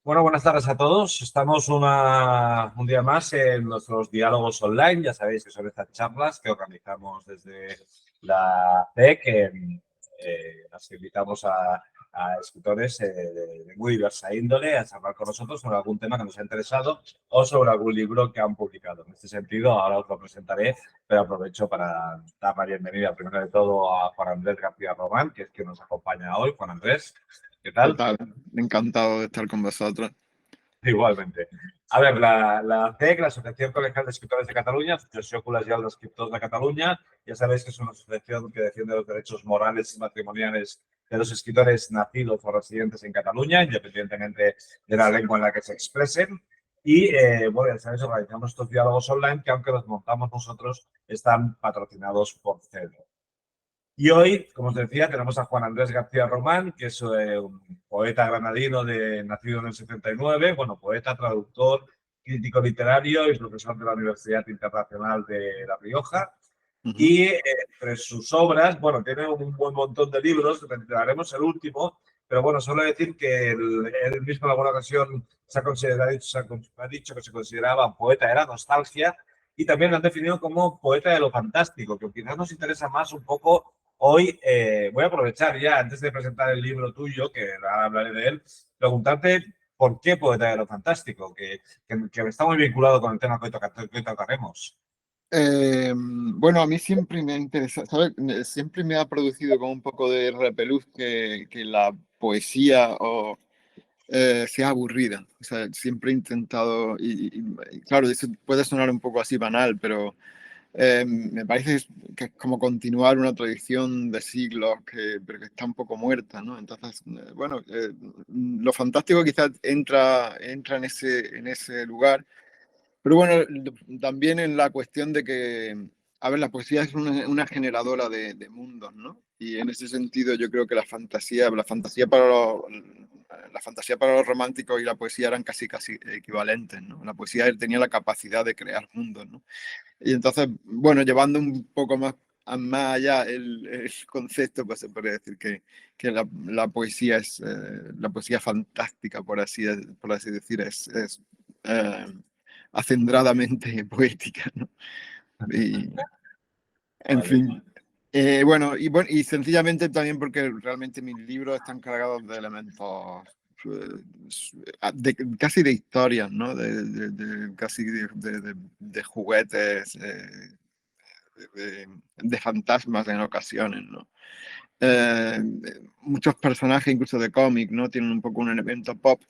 Bueno, buenas tardes a todos. Estamos un día más en nuestros diálogos online. Ya sabéis que son estas charlas que organizamos desde la CEC, las que invitamos a escritores de muy diversa índole a charlar con nosotros sobre algún tema que nos ha interesado o sobre algún libro que han publicado. En este sentido, ahora os lo presentaré, pero aprovecho para dar la bienvenida primero de todo a Juan Andrés García Román, que es quien nos acompaña hoy. Juan Andrés, ¿qué ¿Qué tal? tal? Encantado de estar con vosotros. Igualmente. A ver, la CEC, la Asociación Colegial de Escritores de Catalunya, Asociació Col·legial d'Escriptors de Cataluña, ya sabéis que es una asociación que defiende los derechos morales y matrimoniales de los escritores nacidos o residentes en Cataluña, independientemente de la lengua en la que se expresen. Y, bueno, ya sabéis, organizamos estos diálogos online que, aunque los montamos nosotros, están patrocinados por CEDO. Y hoy, como os decía, tenemos a Juan Andrés García Román, que es un poeta granadino nacido en el 79, bueno, poeta, traductor, crítico literario y profesor de la Universidad Internacional de La Rioja. Ujú. Y entre sus obras, bueno, tiene un buen montón de libros, mencionaremos el último, pero bueno, solo decir que él mismo en alguna ocasión ha dicho que se consideraba un poeta de la nostalgia y también lo han definido como poeta de lo fantástico, que quizás nos interesa más un poco hoy. Voy a aprovechar ya, antes de presentar el libro tuyo, que ahora hablaré de él, preguntarte por qué poeta de lo fantástico, que está muy vinculado con el tema que hoy tocaremos. Bueno, a mí siempre me ha interesado, ¿sabes? Siempre me ha producido como un poco de repelús que la poesía sea aburrida. O sea, siempre he intentado, y claro, eso puede sonar un poco así banal, pero me parece que es como continuar una tradición de siglos pero que está un poco muerta, ¿no? Entonces, bueno, lo fantástico quizás entra en ese lugar. Pero bueno, también en la cuestión de que, a ver, la poesía es una generadora de mundos, ¿no? Y en ese sentido yo creo que la fantasía para los románticos y la poesía eran casi equivalentes, ¿no? La poesía tenía la capacidad de crear mundos, ¿no? Y entonces, bueno, llevando un poco más allá el concepto, pues se puede decir que la poesía es, la poesía fantástica, por así decir, es eh, acendradamente poética, ¿no? Y, en Vale. fin. Bueno, y sencillamente también porque realmente mis libros están cargados de elementos casi de historias, ¿no? Casi de juguetes, de fantasmas en ocasiones, ¿no? Eh, Muchos personajes, incluso de cómic, ¿no? Tienen un poco un elemento pop,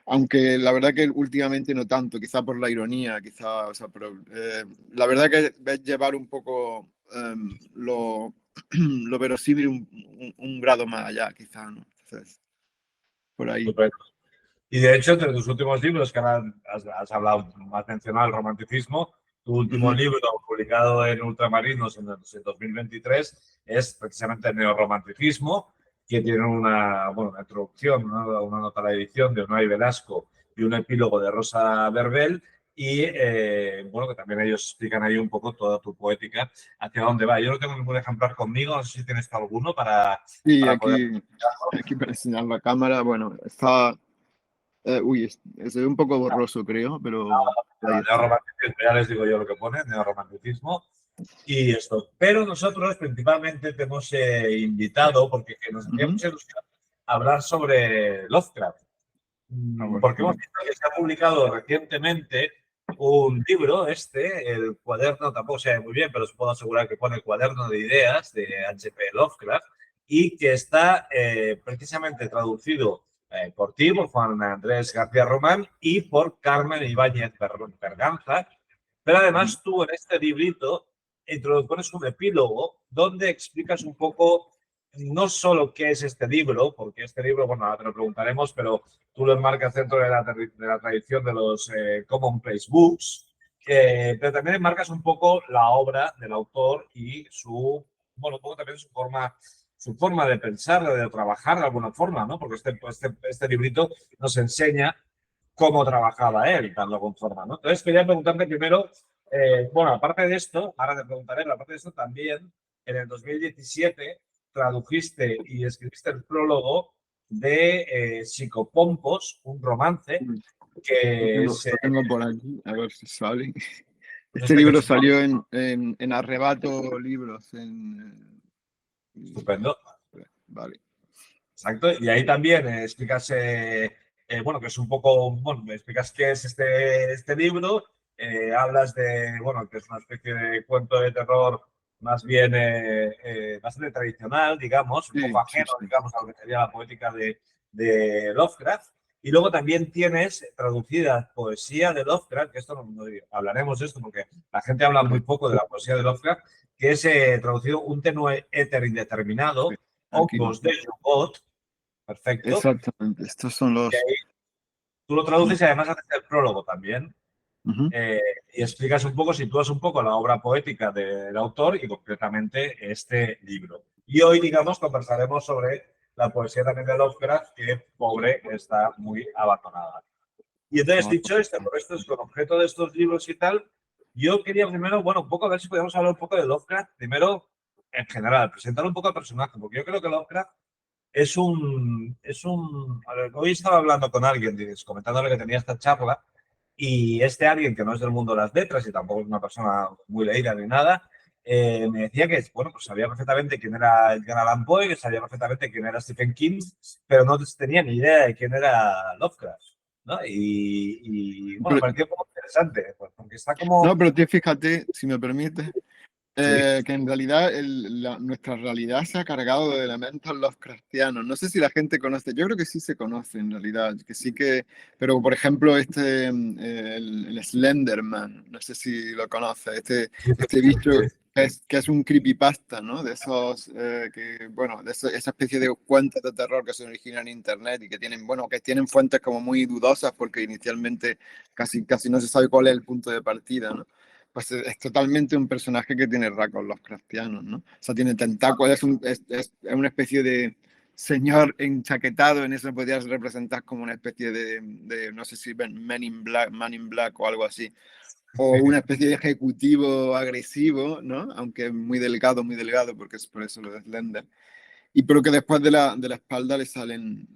aunque la verdad que últimamente no tanto, quizá por la ironía, quizá, o sea, pero la verdad que es llevar un poco lo verosímil un grado más allá, quizá, ¿no? Entonces, por ahí. Estupendo. Y de hecho, entre tus últimos libros, que ahora has hablado, has mencionado el romanticismo, tu último Ujú. libro, publicado en Ultramarinos en 2023, es precisamente el neorromanticismo, que tiene una introducción, una nota a la edición de Unai Velasco y un epílogo de Rosa Verbel. Y bueno, que también ellos explican ahí un poco toda tu poética, hacia dónde va. Yo no tengo ningún ejemplar conmigo, no sé si tienes alguno Sí, para poder. aquí para enseñar la cámara, bueno, está, se ve un poco borroso, creo, pero ahí está. Neorromanticismo, ya les digo yo lo que pone, neorromanticismo. Y esto. Pero nosotros principalmente te hemos invitado porque nos hacía Ujú. mucha ilusión hablar sobre Lovecraft. Ah, bueno. Porque hemos visto que se ha publicado recientemente un libro, el cuaderno, tampoco sé muy bien, pero os puedo asegurar que pone el cuaderno de ideas de H.P. Lovecraft y que está precisamente traducido por ti, por Juan Andrés García Román y por Carmen Ibáñez Berganza. Pero Ujú. además tú en este librito pones un epílogo donde explicas un poco no solo qué es este libro, porque este libro, bueno, ahora te lo preguntaremos, pero tú lo enmarcas dentro de la tradición de los Commonplace Books, pero también enmarcas un poco la obra del autor y un poco también su forma de pensar, de trabajar de alguna forma, ¿no? Porque este librito nos enseña cómo trabajaba él, de alguna forma, ¿no? Entonces, quería preguntarte primero, bueno, aparte de esto, ahora te preguntaré, pero aparte de esto, también en el 2017 tradujiste y escribiste el prólogo de Psicopompos, un romance que se... Lo tengo por aquí, a ver si sale. Este Este que libro es salió en Arrebato Libros. estupendo. Vale. Exacto, y ahí también explicas, bueno, que es un poco, bueno, me explicas qué es este libro, hablas de, bueno, que es una especie de cuento de terror más bien bastante tradicional, digamos, un poco Sí, sí, ajeno, sí. digamos, a lo que sería la poética de Lovecraft. Y luego también tienes traducida poesía de Lovecraft, que esto no hablaremos de esto porque la gente habla muy Sí, poco de la poesía de Lovecraft, que es traducido un tenue éter sí. indeterminado, Aquí hongos de Jugot. Perfecto. exactamente. Estos son Y los. ahí tú lo traduces y además haces el prólogo también. Ujú. Y explicas un poco, sitúas un poco la obra poética del autor y concretamente este libro. Y hoy, digamos, conversaremos sobre la poesía también de Lovecraft, que pobre está muy abandonada. Y entonces, Ah, dicho esto, por esto es con objeto de estos libros y tal, yo quería primero, bueno, un poco a ver si podíamos hablar un poco de Lovecraft, primero en general, presentar un poco al personaje, porque yo creo que Lovecraft a ver, hoy estaba hablando con alguien, comentándole que tenía esta charla, y este alguien que no es del mundo de las letras y tampoco es una persona muy leída ni nada, me decía que, bueno, pues sabía perfectamente quién era Edgar Allan Poe, que sabía perfectamente quién era Stephen King, pero no tenía ni idea de quién era Lovecraft, ¿no? Bueno, me pero, pareció como interesante, pues, porque está como... no, pero tú fíjate, si me permite, Sí, que en realidad nuestra realidad se ha cargado de elementos Lovecraftianos. No sé si la gente conoce, yo creo que sí se conoce en realidad, que sí que, pero por ejemplo el Slenderman, no sé si lo conoce, sí, este sí, bicho sí. que es un creepypasta, ¿no? De esos, bueno, esa especie de cuentos de terror que se originan en internet y que tienen, bueno, que tienen fuentes como muy dudosas porque inicialmente casi no se sabe cuál es el punto de partida, ¿no? Pues es totalmente un personaje que tiene rasgos Lovecraftianos, ¿no? O sea, tiene tentáculos, es una especie de señor enchaquetado, en eso podrías representar como una especie no sé si ven Man in Black o algo así, o una especie de ejecutivo agresivo, ¿no? Aunque muy delgado, porque es por eso lo de Slender. Y pero que después de la espalda le salen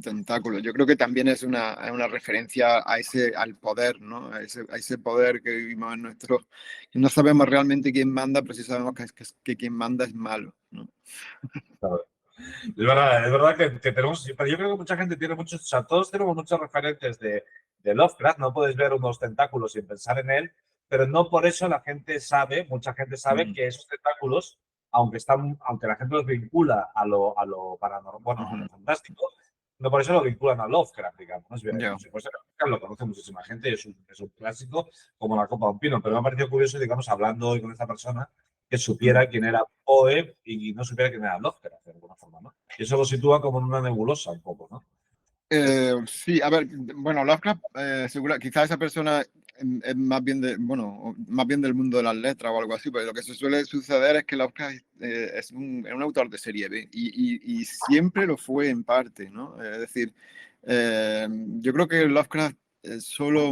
tentáculos. Yo creo que también es una referencia al poder, ¿no? A ese poder que vivimos en nuestro... Que no sabemos realmente quién manda, pero sí sabemos que quien manda es malo, ¿no? Es verdad que tenemos, pero yo creo que mucha gente tiene muchos, o sea, todos tenemos muchos referentes de Lovecraft, no puedes ver unos tentáculos sin pensar en él, pero no por eso la gente sabe, mucha gente sabe Mm, que esos tentáculos, aunque la gente los vincula a lo paranormal, bueno, a lo ujú. fantástico, no por eso lo vinculan a Lovecraft, digamos, ¿no? Es bien, Ya. si fuese Lovecraft, lo conoce muchísima gente y es un clásico como la copa de un pino, pero me ha parecido curioso, digamos, hablando hoy con esta persona, que Mm. supiera quién era Poe y no supiera quién era Lovecraft, de alguna forma, ¿no? Y eso lo sitúa como en una nebulosa un poco, ¿no? Sí, a ver, bueno, Lovecraft, quizá esa persona es más bien bueno, más bien del mundo de las letras o algo así, pero lo que se suele suceder es que Lovecraft es un autor de serie B y siempre lo fue en parte, ¿no? Es decir, yo creo que Lovecraft solo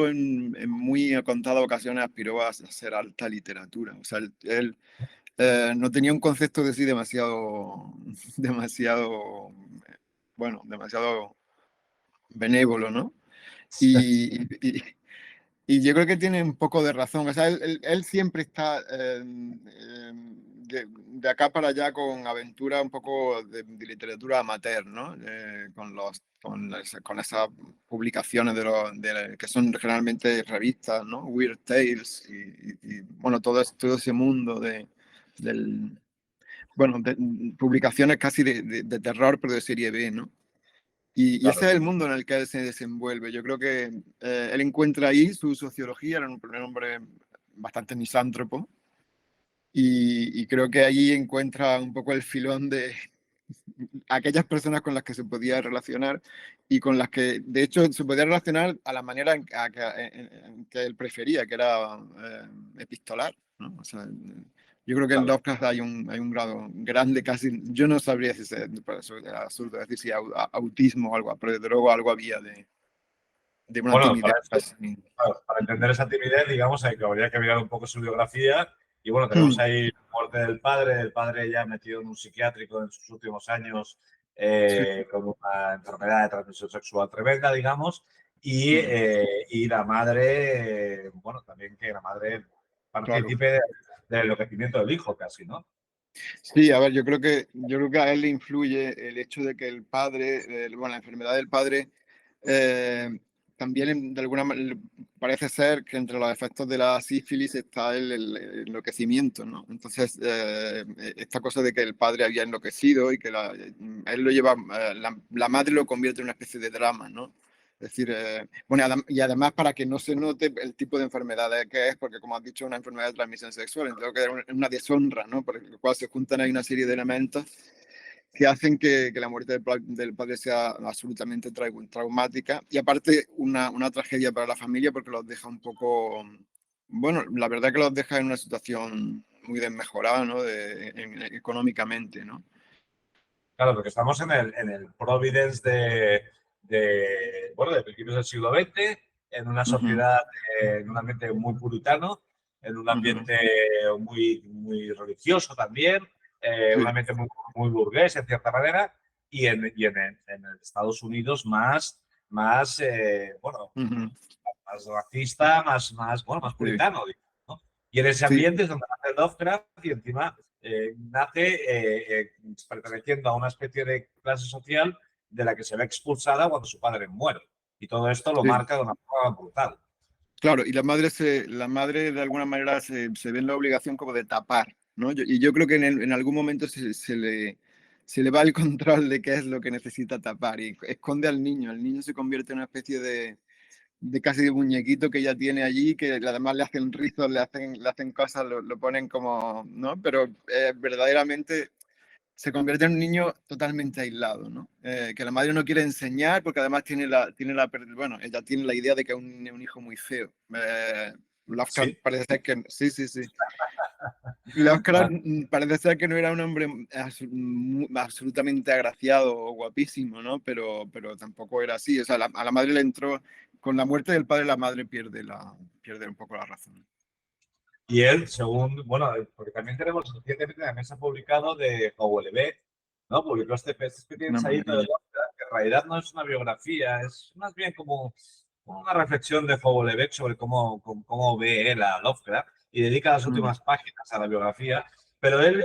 en muy contadas ocasiones aspiró a ser alta literatura, o sea, él no tenía un concepto de sí demasiado, demasiado, bueno, demasiado benévolo, ¿no? Y, y- y yo creo que tiene un poco de razón. O sea, él siempre está de acá para allá con aventura un poco de literatura amateur, ¿no? Con esas publicaciones que son generalmente revistas, ¿no? Weird Tales bueno, todo ese mundo del, bueno, publicaciones casi de terror, pero de serie B, ¿no? Y ese Claro. es el mundo en el que él se desenvuelve. Yo creo que él encuentra ahí su sociología, era un hombre bastante misántropo, y creo que allí encuentra un poco el filón de aquellas personas con las que se podía relacionar y con las que, de hecho, se podía relacionar a la manera en que él prefería, que era epistolar, ¿no? O sea, yo creo que en Claro. Lovecraft hay un grado grande, casi, yo no sabría si por eso es absurdo decir si autismo o algo, pero desde luego algo había de una Bueno, timidez así. para entender esa timidez, digamos, habría que mirar un poco su biografía. Y bueno, tenemos Hmm, ahí la muerte del padre, el padre ya metido en un psiquiátrico en sus últimos años, Sí. con una enfermedad de transmisión sexual tremenda, digamos, Mm, y la madre, bueno, también que la madre claro. partícipe del enloquecimiento del hijo casi, ¿no? Sí, a ver, yo creo que a él le influye el hecho de que el padre, bueno, la enfermedad del padre, eh, también de alguna manera parece ser que entre los efectos de la sífilis está el enloquecimiento, ¿no? Entonces, esta cosa de que el padre había enloquecido y que él lo lleva, la madre lo convierte en una especie de drama, ¿no? Es decir, bueno, y además para que no se note el tipo de enfermedad que es, porque como has dicho, es una enfermedad de transmisión sexual, entonces que es una deshonra, ¿no? Por lo cual se juntan ahí una serie de elementos que hacen que la muerte del padre sea absolutamente traumática y aparte una tragedia para la familia porque los deja un poco, bueno, la verdad que los deja en una situación muy desmejorada, ¿no? Económicamente, ¿no? Claro, porque estamos en el Providence bueno, de principios del siglo XX, en una Ujú, sociedad, en un ambiente muy puritano, en un ujú. ambiente muy religioso también, un Sí. ambiente muy burgués, en cierta manera, y en el Estados Unidos bueno, Ujú, más racista, bueno, más sí, puritano, digamos, ¿no? Y en ese sí. ambiente es donde nace Lovecraft y encima nace perteneciendo a una especie de clase social de la que se ve expulsada cuando su padre muere. Y todo esto lo Sí. marca de una forma brutal. Claro, y la madre de alguna manera se ve en la obligación como de tapar, ¿no? Y yo creo que en algún momento se le va el control de qué es lo que necesita tapar y esconde al niño. El niño se convierte en una especie de casi de muñequito que ella tiene allí, que además le hacen rizos, le hacen cosas, lo ponen como, ¿no? Pero verdaderamente se convierte en un niño totalmente aislado, ¿no? Que la madre no quiere enseñar porque además bueno, ella tiene la idea de que es un hijo muy feo. Lovecraft Sí, parece ser que, sí, sí, sí. Lovecraft parece ser que no era un hombre absolutamente agraciado o guapísimo, ¿no? Pero tampoco era así. O sea, a la madre le entró, con la muerte del padre, la madre pierde un poco la razón. y él, según, bueno, porque también tenemos recientemente también se ha publicado de Howell Beck, ¿no? Publicó este pequeño Una ensayito de maravilla. Lovecraft, que en realidad no es una biografía, es más bien como una reflexión de Howell Beck sobre cómo ve él a Lovecraft y dedica las Mm, últimas páginas a la biografía, pero él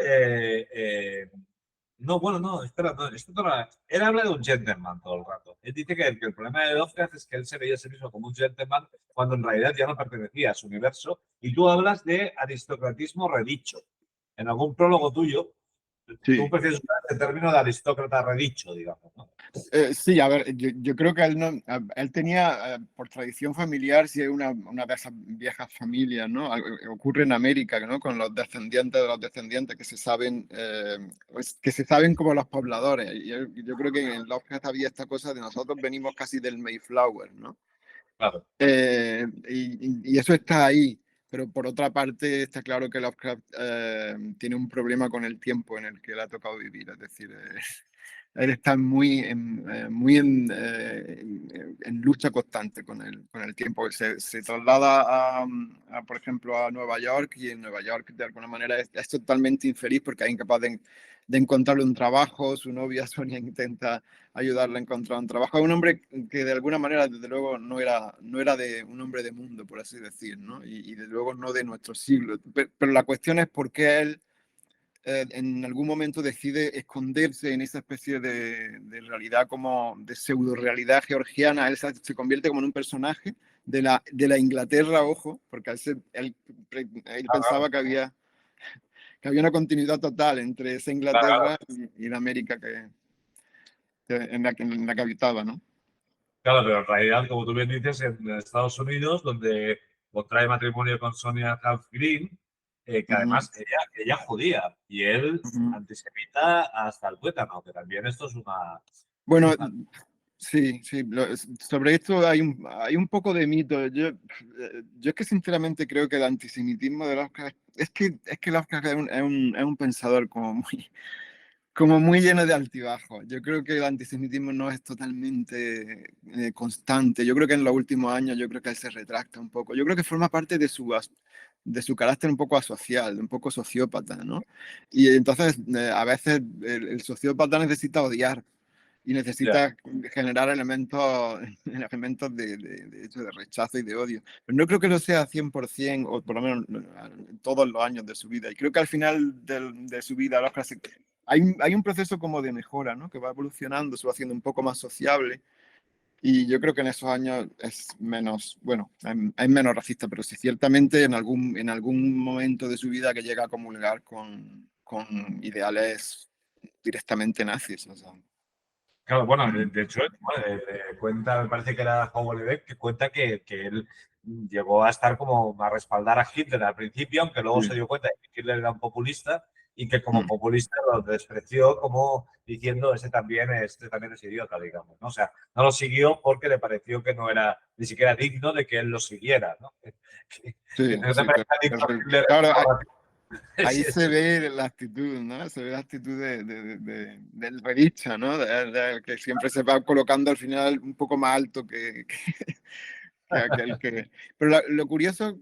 no, bueno, no, espera, no, él habla de un gentleman todo el rato. Él dice que el problema de Lovecraft es que él se veía a sí mismo como un gentleman cuando en realidad ya no pertenecía a su universo. Y tú hablas de aristocratismo redicho. En algún prólogo tuyo, tú sí. prefieres usar el término de aristócrata redicho, digamos, ¿no? Sí, a ver, yo creo que él, no, él tenía, por tradición familiar, sí, una de esas viejas familias, ¿no? Ocurre en América, ¿no? Con los descendientes de los descendientes que se saben como los pobladores. Y yo creo que en Lovecraft había esta cosa de nosotros venimos casi del Mayflower, ¿no? Claro. Y eso está ahí, pero por otra parte está claro que Lovecraft tiene un problema con el tiempo en el que le ha tocado vivir, es decir, él está muy en lucha constante con el tiempo. Se traslada por ejemplo, a Nueva York y en Nueva York de alguna manera es totalmente infeliz porque es incapaz de encontrarle un trabajo. Su novia Sonia intenta ayudarle a encontrar un trabajo. Es un hombre que de alguna manera, desde luego, no era de un hombre de mundo, por así decir, ¿no? Y desde luego no de nuestro siglo. Pero la cuestión es por qué él en algún momento decide esconderse en esa especie de realidad, como de pseudo realidad georgiana. Él se convierte como en un personaje de la Inglaterra, ojo, porque él pensaba que había una continuidad total entre esa Claro, Inglaterra y la América en la que habitaba, ¿no? claro, pero en realidad, como tú bien dices, en Estados Unidos, donde contrae matrimonio con Sonia Half Green, que Ujú, además ella es judía y él ujú. antisemita hasta el tuétano, que también esto es Bueno, una- sí, sí, sobre esto hay un poco de mito. Yo es que sinceramente creo que el antisemitismo de Lovecraft, es que Lovecraft es un pensador como muy lleno de altibajos. Yo creo que el antisemitismo no es totalmente constante. Yo creo que en los últimos años, yo creo que él se retracta un poco. Yo creo que forma parte de su carácter un poco asocial, un poco sociópata, ¿no? Y entonces, a veces el sociópata necesita odiar. y Ya. necesitas generar elementos, elementos de hecho, de rechazo y de odio. Pero no creo que lo sea 100%, o por lo menos todos los años de su vida. Y creo que al final de su vida, hay un proceso como de mejora, ¿no? Que va evolucionando, se va haciendo un poco más sociable. Y yo creo que en esos años es menos, bueno, es menos racista, pero sí ciertamente en algún momento de su vida que llega a comulgar con ideales directamente nazis. O sea. Claro, bueno, de hecho, bueno, cuenta, me parece que era Howard Lebeck, que cuenta que él llegó a estar como a respaldar a Hitler al principio, aunque luego se Sí. dio cuenta de que Hitler era un populista y que como Mm. populista lo despreció como diciendo este también es idiota, digamos, ¿no? O sea, no lo siguió porque le pareció que no era ni siquiera digno de que él lo siguiera, ¿no? Que Sí, no te sí, parezca digno Hitler, claro, sí, ahí se ve la actitud, ¿no? Se ve la actitud del revista, ¿no? Que siempre se va colocando al final un poco más alto que aquel que... Pero lo curioso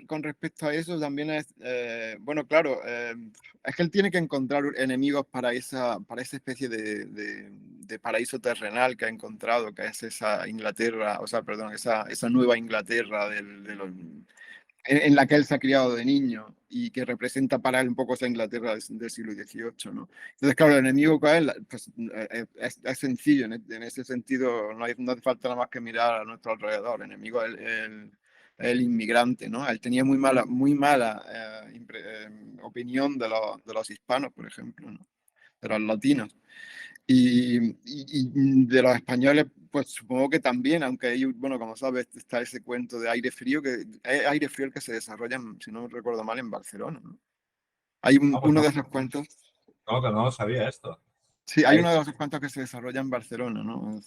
con respecto a eso también es, bueno, claro, es que él tiene que encontrar enemigos para esa especie de paraíso terrenal que ha encontrado, que es esa Inglaterra, o sea, perdón, esa nueva Inglaterra en la que él se ha criado de niño y que representa para él un poco esa Inglaterra del siglo XVIII, ¿no? Entonces, claro, el enemigo con él pues, es sencillo, en ese sentido no hace falta nada más que mirar a nuestro alrededor, el enemigo es el inmigrante, ¿no? Él tenía muy mala opinión de los hispanos, por ejemplo, ¿no? De los latinos. Y de los españoles, pues supongo que también, aunque ellos, bueno, como sabes, está ese cuento de aire frío, que es aire frío el que se desarrolla, si no recuerdo mal, en Barcelona, ¿no? Hay no, pues uno no, de esos cuentos, no, que no lo sabía esto. sí, hay Ahí- uno de esos cuentos que se desarrolla en Barcelona, ¿no?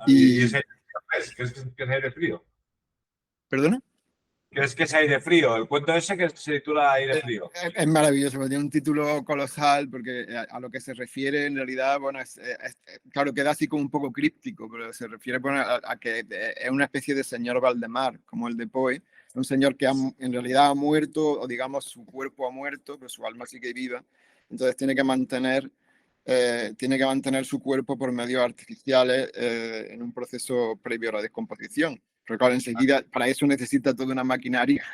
y Y, ese, ¿qué es aire frío? ¿perdona? ¿Crees que es aire frío? El cuento ese que se titula Aire Es, frío. es maravilloso, porque tiene un título colosal, porque a lo que se refiere en realidad, bueno, claro, queda así como un poco críptico, pero se refiere bueno, a que es una especie de señor Valdemar, como el de Poe, un señor que en realidad ha muerto, o digamos su cuerpo ha muerto, pero su alma sigue viva, entonces tiene que mantener su cuerpo por medios artificiales en un proceso previo a la descomposición. Pero claro, enseguida, para eso necesita toda una maquinaria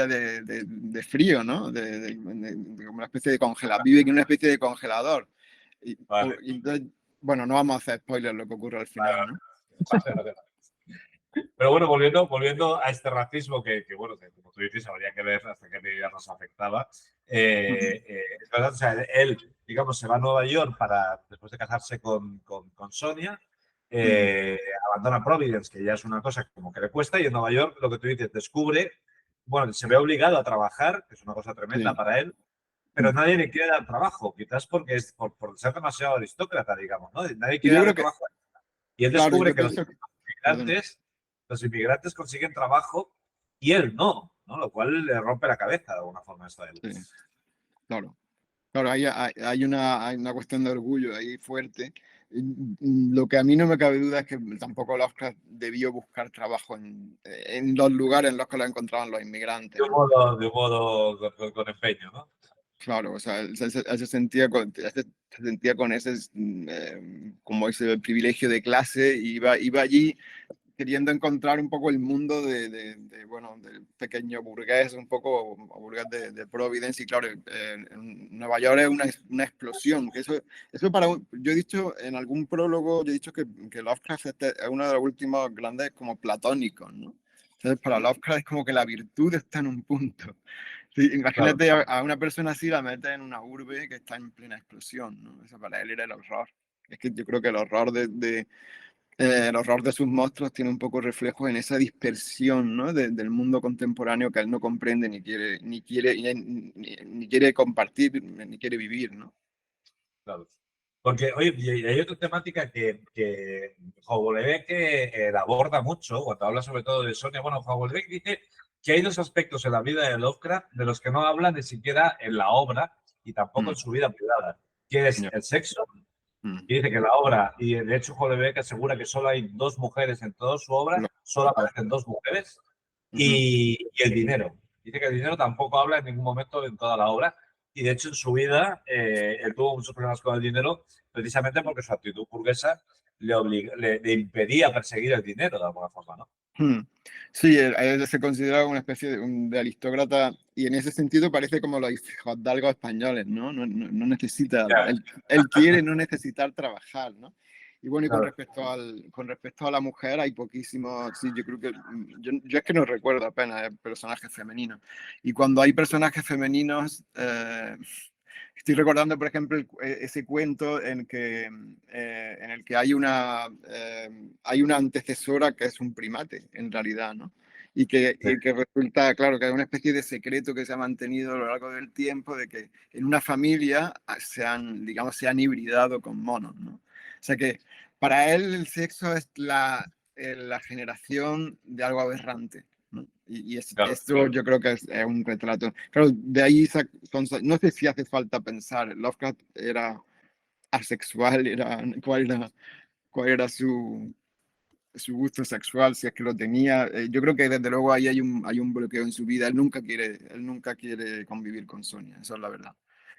de frío, ¿no? Como una especie de congelador. Vive en una especie de congelador. Vale, Entonces, bueno, no vamos a hacer spoilers lo que ocurre al vale, final, ¿no? vale, vale. Pero bueno, volviendo a este racismo bueno, que como tú dices, habría que ver hasta qué medida nos afectaba. Es verdad, o sea, él, digamos, se va a Nueva York después de casarse con Sonia, Ujú. abandona Providence, que ya es una cosa como que le cuesta, y en Nueva York, lo que tú dices, descubre, bueno, se ve obligado a trabajar, que es una cosa tremenda Sí. para él, pero nadie le quiere dar trabajo, quizás porque es por ser demasiado aristócrata, digamos, ¿no? Nadie Y quiere yo darle creo que, trabajo. Y él claro, descubre yo que los pienso, perdona. inmigrantes, los inmigrantes consiguen trabajo y él no, ¿no? Lo cual le rompe la cabeza de alguna forma esto a él. Sí, claro. Claro, hay una cuestión de orgullo ahí fuerte. Lo que a mí no me cabe duda es que tampoco Lovecraft debió buscar trabajo en los lugares en los que lo encontraban los inmigrantes, ¿no? De un modo con empeño, ¿no? Claro, o sea, él se sentía con ese, como ese privilegio de clase, y iba allí queriendo encontrar un poco el mundo bueno, del pequeño burgués, un poco burgués de Providence, y claro, en Nueva York es una explosión. Eso yo he dicho en algún prólogo, yo he dicho que Lovecraft es uno de los últimos grandes como platónicos, ¿no? Entonces, para Lovecraft es como que la virtud está en un punto. Sí, Claro. imagínate a una persona así, la mete en una urbe que está en plena explosión, ¿no? Eso para él era el horror. Es que yo creo que el horror de sus monstruos tiene un poco reflejo en esa dispersión, ¿no? del mundo contemporáneo que él no comprende ni quiere compartir, ni quiere vivir, ¿no? Claro. Porque, oye, y hay otra temática que Houellebecq aborda mucho cuando habla sobre todo de Sonia. Bueno, Houellebecq dice que hay dos aspectos en la vida de Lovecraft de los que no habla ni siquiera en la obra y tampoco en Mm, su vida privada, que es ya, el sexo. mm, Y dice que la obra, y de hecho Houellebecq asegura que solo hay dos mujeres en toda su obra, lo- solo lo- aparecen dos mujeres, ujú, y el dinero. Dice que el dinero tampoco habla en ningún momento en toda la obra. y de hecho en su vida él tuvo muchos problemas con el dinero precisamente porque su actitud burguesa le impedía perseguir el dinero de alguna forma, ¿no? Hmm. Sí, él se considera una especie de aristócrata y en ese sentido parece como los hijosdalgos españoles, ¿no? No necesita, Ya, él quiere no necesitar trabajar, ¿no? Y bueno, y claro. con respecto a la mujer hay poquísimos, sí, yo creo que, yo es que no recuerdo apenas personajes femeninos. Y cuando hay personajes femeninos, estoy recordando, por ejemplo, ese cuento en el que hay una antecesora que es un primate, en realidad, ¿no? Sí, Y que resulta, claro, que hay una especie de secreto que se ha mantenido a lo largo del tiempo de que en una familia digamos, se han hibridado con monos, ¿no? O sea que para él el sexo es la generación de algo aberrante. ¿No? claro. Esto yo creo que es un retrato. Claro, de ahí no sé si hace falta pensar. Lovecraft era asexual, cuál era su gusto sexual, si es que lo tenía. Yo creo que desde luego ahí hay un bloqueo en su vida. Él nunca quiere convivir con Sonia, eso es la verdad.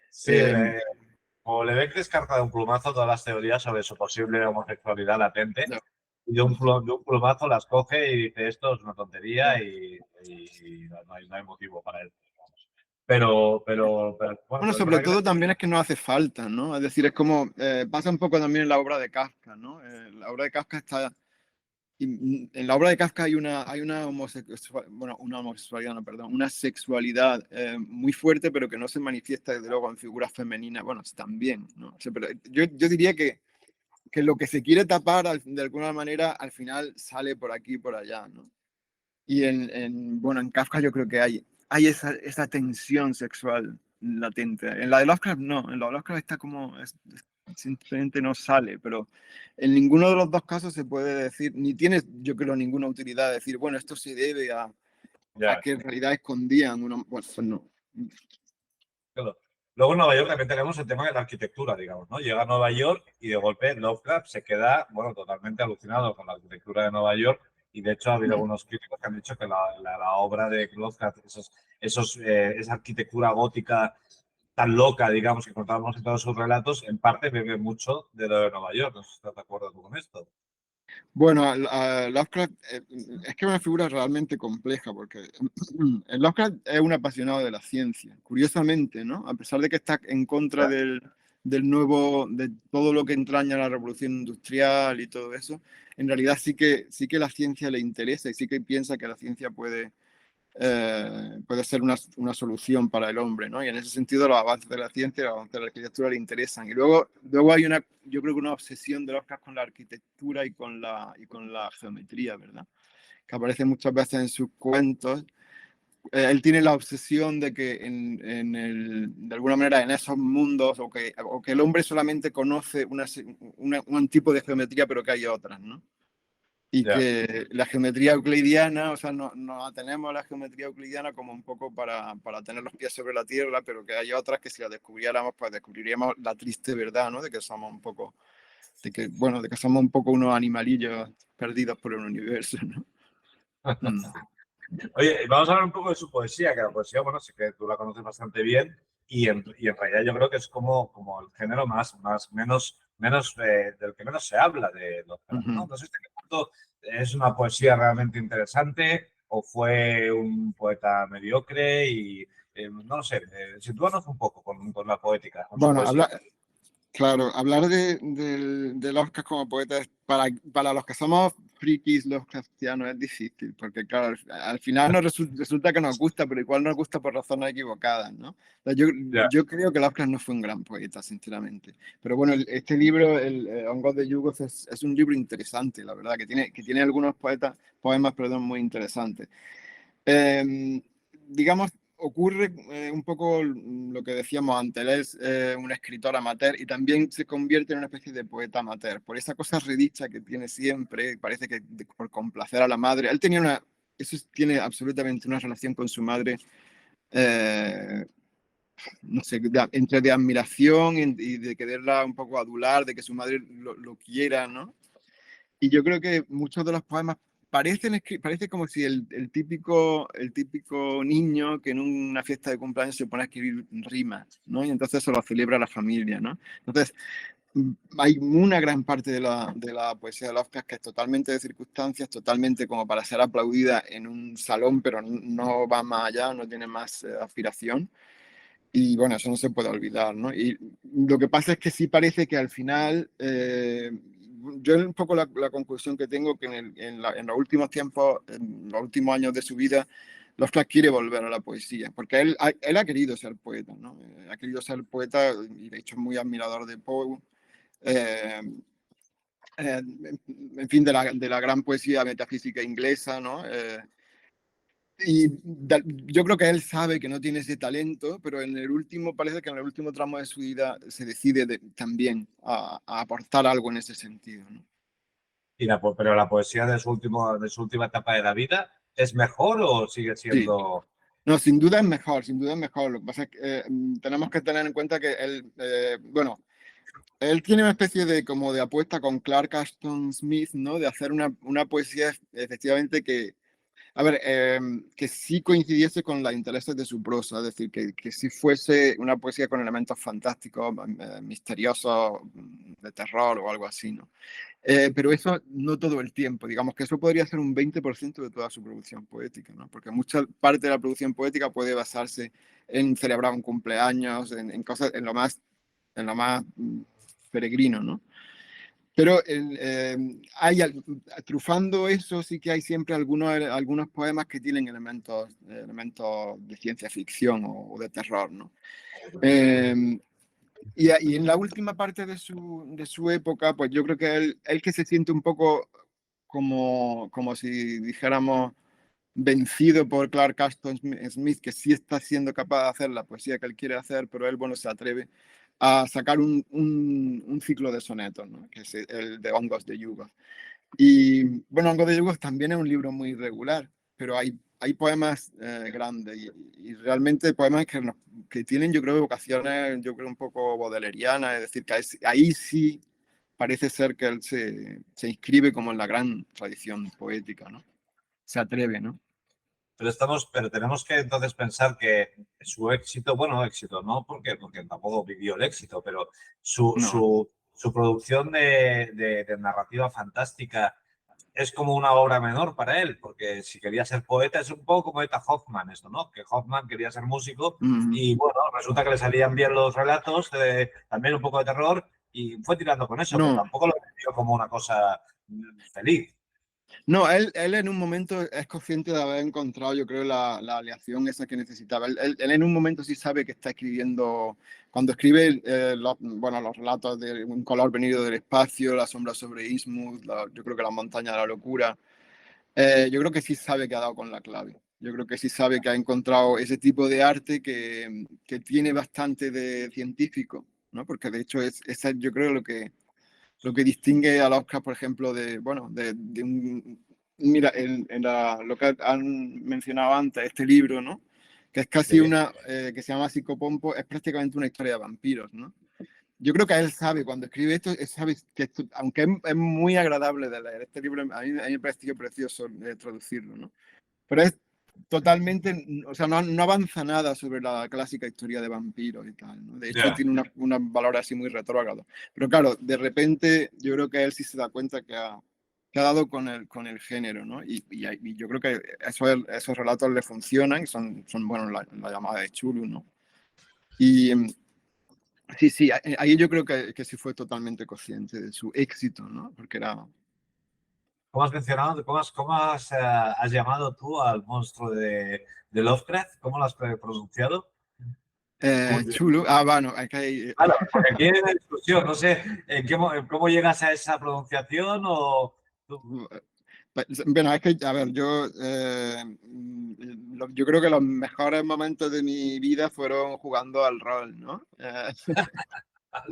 Sí, Eh, o Lebec descarta de un plumazo todas las teorías sobre su posible homosexualidad latente no. y de un plumazo las coge y dice esto es una tontería y no hay motivo para él. Pero, bueno, Bueno, pero es sobre verdad que todo también es que no hace falta, ¿no? Es decir, es como, pasa un poco también en la obra de Kafka, ¿no? La obra de Kafka está, en la obra de Kafka hay una homosexualidad, no, perdón, una sexualidad muy fuerte, pero que no se manifiesta desde luego en figuras femeninas, bueno, también, ¿no? O sea, pero yo diría que lo que se quiere tapar de alguna manera al final sale por aquí y por allá, ¿no? Y bueno, en Kafka yo creo que hay esa tensión sexual latente. En la de Lovecraft no, en la de Lovecraft está como, simplemente no sale, pero en ninguno de los dos casos se puede decir, ni tiene yo creo ninguna utilidad decir, bueno, esto se debe a ya, que en realidad escondían bueno, pues no. claro. Luego en Nueva York también tenemos el tema de la arquitectura, digamos, ¿no? Llega a Nueva York y de golpe Lovecraft se queda, bueno, totalmente alucinado con la arquitectura de Nueva York y de hecho ha habido algunos críticos que han dicho que la obra de Lovecraft, esa arquitectura gótica tan loca, digamos, que encontramos en todos sus relatos, en parte bebe mucho de lo de Nueva York. No sé si estás de acuerdo tú con esto. Bueno, Lovecraft es que es una figura realmente compleja porque Lovecraft es un apasionado de la ciencia, curiosamente, ¿no? A pesar de que está en contra Ya, de todo lo que entraña la revolución industrial y todo eso, en realidad sí que la ciencia le interesa y sí que piensa que la ciencia puede ser una solución para el hombre, ¿no? Y en ese sentido los avances de la ciencia y los avances de la arquitectura le interesan. Y luego hay yo creo que una obsesión de Oscar con la arquitectura y con la geometría, ¿verdad? Que aparece muchas veces en sus cuentos. Él tiene la obsesión de que de alguna manera en esos mundos, o que el hombre solamente conoce un tipo de geometría, pero que hay otras, ¿no? Y ya, que la geometría euclidiana, o sea, nos atenemos a la geometría euclidiana como un poco para tener los pies sobre la tierra, pero que hay otras que si las descubriéramos, pues descubriríamos la triste verdad, ¿no? De que somos un poco, bueno, de que somos un poco unos animalillos perdidos por el universo, ¿no? Mm. Oye, vamos a hablar un poco de su poesía, que la poesía, bueno, sí que tú la conoces bastante bien y en realidad yo creo que es como el género del que menos se habla de Lovecraft, ¿no? Ujú. No sé hasta qué punto es una poesía realmente interesante o fue un poeta mediocre y no lo sé, sitúanos un poco con la poética, con su Bueno, poesía. claro, hablar de Lovecraft como poeta para los que somos frikis Lovecraftianos es difícil, porque claro, al final resulta que nos gusta, pero igual nos gusta por razones equivocadas, ¿no? O sea, Ya, yo creo que Lovecraft no fue un gran poeta, sinceramente. Pero bueno, este libro, On God de Yugos, es un libro interesante, la verdad, que tiene algunos poemas, perdón, muy interesantes. Eh, digamos, ocurre un poco lo que decíamos antes, él es un escritor amateur y también se convierte en una especie de poeta amateur, por esa cosa redicha que tiene siempre, parece que por complacer a la madre. Eso tiene absolutamente una relación con su madre, eh, no sé, entre de admiración y de quererla un poco adular, de que su madre lo quiera, ¿no? Y yo creo que muchos de los poemas parece como si el típico niño que en una fiesta de cumpleaños se pone a escribir rimas, ¿no? Y entonces se lo celebra la familia, ¿no? Entonces, hay una gran parte de la poesía de Lovecraft que es totalmente de circunstancias, totalmente como para ser aplaudida en un salón, pero no va más allá, no tiene más aspiración. Y bueno, eso no se puede olvidar, ¿no? Y lo que pasa es que sí parece que al final, yo un poco la conclusión que tengo que en los últimos tiempos, en los últimos años de su vida, Lovecraft quiere volver a la poesía, porque él ha querido ser poeta, ¿no? Ha querido ser poeta y de hecho es muy admirador de Poe. eh, en fin, de la gran poesía metafísica inglesa, ¿no? Yo creo que él sabe que no tiene ese talento, pero parece que en el último tramo de su vida se decide también a aportar algo en ese sentido, ¿no? Pero la poesía de su última etapa de la vida, ¿es mejor o sigue Sí, siendo? no, sin duda es mejor, sin duda es mejor. Lo que pasa es que tenemos que tener en cuenta que él, bueno, él tiene una especie de como de apuesta con Clark Ashton Smith, ¿no? De hacer una poesía efectivamente que, a ver, que sí coincidiese con los intereses de su prosa, es decir, que sí fuese una poesía con elementos fantásticos, misteriosos, de terror o algo así, ¿no? Pero eso no todo el tiempo, digamos que eso podría ser un 20% de toda su producción poética, ¿no? Porque mucha parte de la producción poética puede basarse en celebrar un cumpleaños, en cosas, en lo más peregrino, ¿no? Pero trufando eso sí que hay siempre algunos poemas que tienen elementos de ciencia ficción o de terror, ¿no? Eh, y en la última parte de su época, pues yo creo que él que se siente un poco como si dijéramos vencido por Clark Ashton Smith, que sí está siendo capaz de hacer la poesía que él quiere hacer, pero él, bueno, se atreve a sacar un ciclo de sonetos, ¿no? Que es el de Hongos de Yugo. Y bueno, Hongos de Yugo también es un libro muy irregular, pero hay poemas grandes y realmente poemas que tienen, yo creo, vocaciones, yo creo, un poco bodelerianas, es decir, que ahí sí parece ser que él se inscribe como en la gran tradición poética, ¿no? Se atreve, ¿no? Pero tenemos que entonces pensar que su éxito, bueno, éxito, ¿no? Porque tampoco vivió el éxito, pero No. su producción de narrativa fantástica es como una obra menor para él, porque si quería ser poeta es un poco como Eta Hoffman, esto, ¿no? Que Hoffman quería ser músico Mm, y bueno, resulta que le salían bien los relatos, también un poco de terror y fue tirando con eso, pero no, tampoco lo vio como una cosa feliz. no, él en un momento es consciente de haber encontrado, yo creo, la aleación esa que necesitaba. Él en un momento sí sabe que está escribiendo, cuando escribe bueno, los relatos de un color venido del espacio, la sombra sobre Innsmouth, yo creo que la montaña de la locura, yo creo que sí sabe que ha dado con la clave. Yo creo que sí sabe que ha encontrado ese tipo de arte que tiene bastante de científico, ¿no? Porque de hecho yo creo lo que distingue a Lovecraft, por ejemplo, bueno, de un... Mira, lo que han mencionado antes, este libro, ¿no? Que es casi Sí. que se llama Psicopompo, es prácticamente una historia de vampiros, ¿no? Yo creo que él sabe, cuando escribe esto, él sabe que aunque es muy agradable de leer, este libro a mí me pareció precioso traducirlo, ¿no? Pero es totalmente, o sea, no avanza nada sobre la clásica historia de vampiros y tal, ¿no? De hecho, Ya. tiene una valor así muy retrógrado. Pero claro, de repente yo creo que él sí se da cuenta que ha dado con el género, ¿no? Y yo creo que esos relatos le funcionan y son bueno, la llamada de Chulu, ¿no? Y sí, sí, ahí yo creo que sí fue totalmente consciente de su éxito, ¿no? Porque era... ¿Cómo has mencionado, has llamado tú al monstruo de Lovecraft? ¿Cómo lo has pronunciado? ¿Cómo Chulu, bueno, aquí Claro, porque aquí hay una discusión, no sé cómo llegas a esa pronunciación o... Bueno, es que, a ver, yo creo que los mejores momentos de mi vida fueron jugando al rol, ¿no?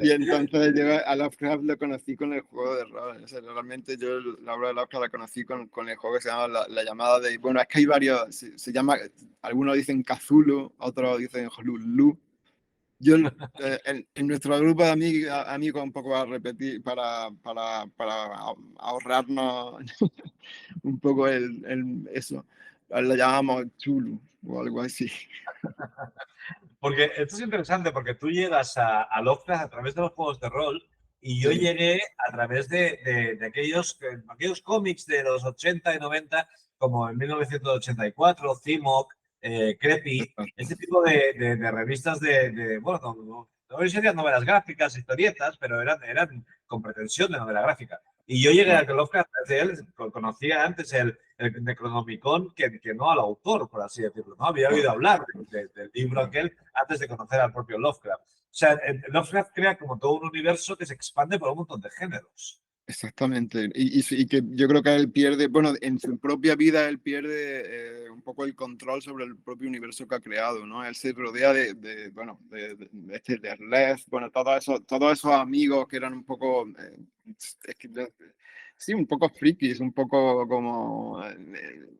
Y entonces yo a Lovecraft lo conocí con el juego de rol. O sea, realmente yo la obra de Lovecraft la conocí con el juego que se llama La llamada de... Bueno, es que hay varios, se llama, algunos dicen Cthulhu, otros dicen Hululu. Yo, en nuestro grupo de amigos, un poco a repetir para ahorrarnos un poco eso. Lo llamamos Chulu o algo así. Porque esto es interesante porque tú llegas a Lovecraft a través de los juegos de rol y yo Sí, llegué a través de aquellos cómics de los 80 y 90, como en 1984, Cimoc, Creepy, este tipo de revistas bueno, no serían novelas gráficas, historietas, pero eran con pretensión de novela gráfica. Y yo llegué a claro. Lovecraft de él, conocía antes el Necronomicon que no al autor, por así decirlo. ¿No? Había oído hablar del libro aquel antes de conocer al propio Lovecraft. O sea, Lovecraft crea como todo un universo que se expande por un montón de géneros. Exactamente. Y que yo creo que él pierde, bueno, en su propia vida él pierde un poco el control sobre el propio universo que ha creado, ¿no? Él se rodea bueno, de Red, bueno, todos esos amigos que eran un poco, es que, sí, un poco frikis, un poco como,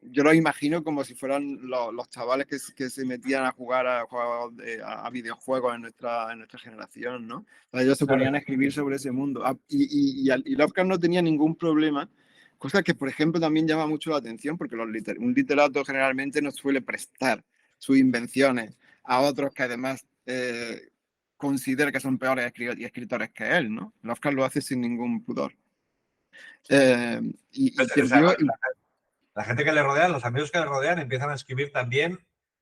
yo los imagino como si fueran los chavales que se metían a jugar a juegos a videojuegos en nuestra generación, ¿no? Ellos se Claro. ponían a escribir sobre ese mundo. Y Lovecraft no tenía ningún problema, cosa que, por ejemplo, también llama mucho la atención, porque un literato generalmente no suele prestar sus invenciones a otros que además considera que son peores escritores que él, ¿no? Lovecraft lo hace sin ningún pudor. Eh, y O sea, perdió, la gente que le rodea, los amigos que le rodean, empiezan a escribir también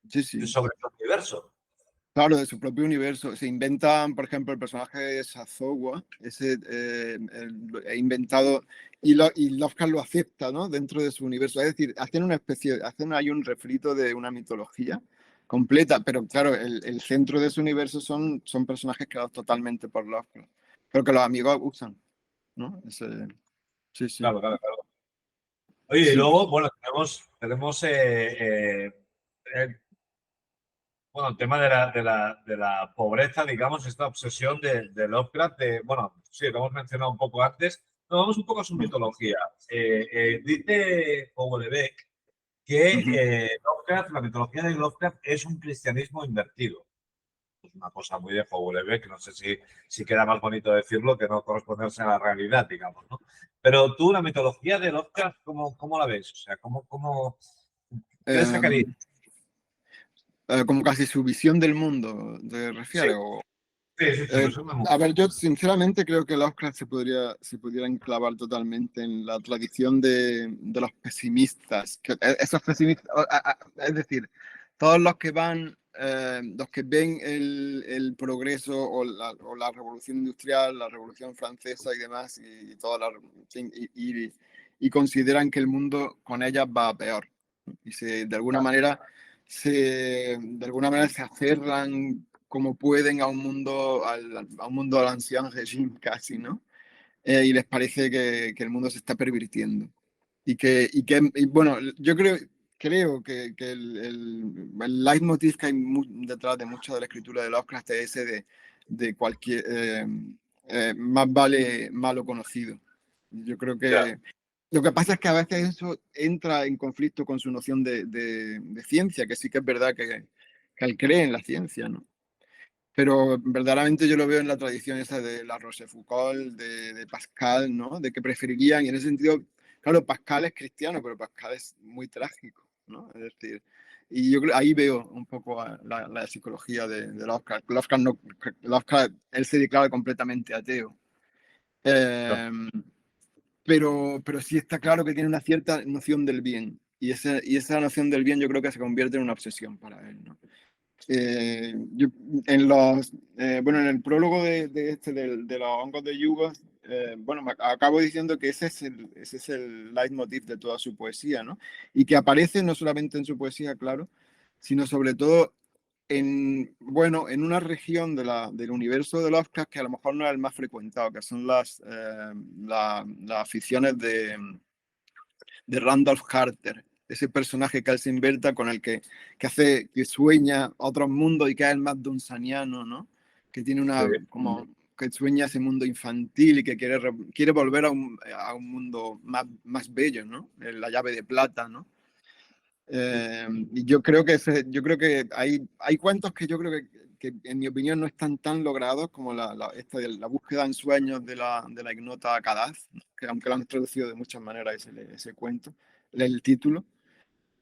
sí, sí. sobre el universo. Claro, de su propio universo. Se inventan, por ejemplo, el personaje de Sazowa, ese he inventado, y Lovecraft lo acepta, ¿no? Dentro de su universo. Es decir, hacen ahí un refrito de una mitología completa, pero claro, el centro de su universo son personajes creados totalmente por Lovecraft, pero que los amigos usan, ¿no? Sí, sí, Claro, claro, claro. Oye, y sí. luego, bueno, tenemos el, bueno, el tema de la pobreza, digamos, esta obsesión de Lovecraft, bueno, sí, lo hemos mencionado un poco antes. No, vamos un poco a su mitología. Dice Howell Beck que Ujú. Lovecraft, la mitología de Lovecraft es un cristianismo invertido. Es una cosa muy de Howell que no sé si queda más bonito decirlo que no corresponderse a la realidad, digamos, ¿no? Pero tú, la mitología de Lovecraft, ¿cómo la ves? O sea, ¿qué destacaría? Em, Como casi su visión del mundo, ¿te Sí, refieres? sí, sí, Eh, resume mucho. a ver, yo sinceramente creo que Lovecraft se pudiera enclavar totalmente en la tradición de los pesimistas. Esos pesimistas, es decir, todos los que los que ven el progreso o la revolución industrial, la revolución francesa y demás, y, toda la, en fin, y consideran que el mundo con ellas va a peor. Y de alguna manera se aferran como pueden a un mundo, a un mundo al ancien régime casi, ¿no? Y les parece que el mundo se está pervirtiendo. Bueno, yo creo que el leitmotiv que hay detrás de mucha de la escritura de Lovecraft es ese de cualquier, más vale malo conocido. Yo creo Ya, que lo que pasa es que a veces eso entra en conflicto con su noción de ciencia, que sí que es verdad que él cree en la ciencia, ¿no? Pero verdaderamente yo lo veo en la tradición esa de la Rochefoucauld, de Pascal, ¿no? De que preferirían, y en ese sentido, claro, Pascal es cristiano, pero Pascal es muy trágico, ¿no? Es decir, y yo ahí veo un poco la psicología de Lovecraft. Lovecraft, él se declara completamente ateo. no, Eh, pero sí está claro que tiene una cierta noción del bien. Y esa noción del bien yo creo que se convierte en una obsesión para él, ¿no? Yo, bueno, en el prólogo de los hongos de yugos, bueno, acabo diciendo que ese es el leitmotiv de toda su poesía, ¿no? Y que aparece no solamente en su poesía, claro, sino sobre todo bueno, en una región del universo de Lovecraft que a lo mejor no es el más frecuentado, que son las aficiones de Randolph Carter, ese personaje que él se inventa con el que sueña otros mundos y que es el más dunsaniano, ¿no? Que tiene sí, como que sueña ese mundo infantil y que quiere volver a un mundo más bello, ¿no? La llave de plata, ¿no? Y yo creo que hay cuentos que yo creo que en mi opinión no están tan logrados como esta de la búsqueda en sueños de la ignota Kadaz, ¿no? Que aunque lo han traducido de muchas maneras ese cuento, el título.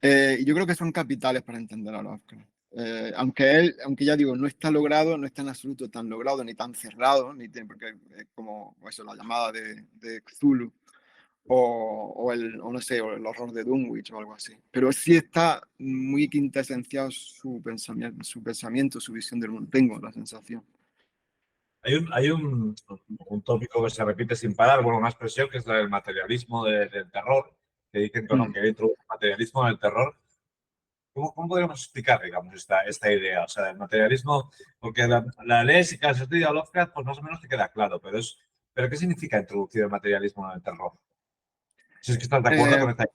Y yo creo que son capitales para entender a Lovecraft. Aunque ya digo, no está logrado, no está en absoluto tan logrado, ni tan cerrado, porque es como eso, la llamada de Cthulhu, o no sé, o el horror de Dunwich o algo así. Pero sí está muy quintesenciado su pensamiento, su visión del mundo. Tengo la sensación. Hay un tópico que se repite sin parar, bueno, una expresión que es la del materialismo del terror, que dicen que, bueno, que introduce el materialismo en el terror. ¿Cómo podríamos explicar, digamos, esta idea? O sea, el materialismo, porque la lees y cada has estudiado Lovecraft, pues más o menos te queda claro, pero ¿qué significa introducir el materialismo en el terror? Si es que estás de acuerdo Eh, con esta idea.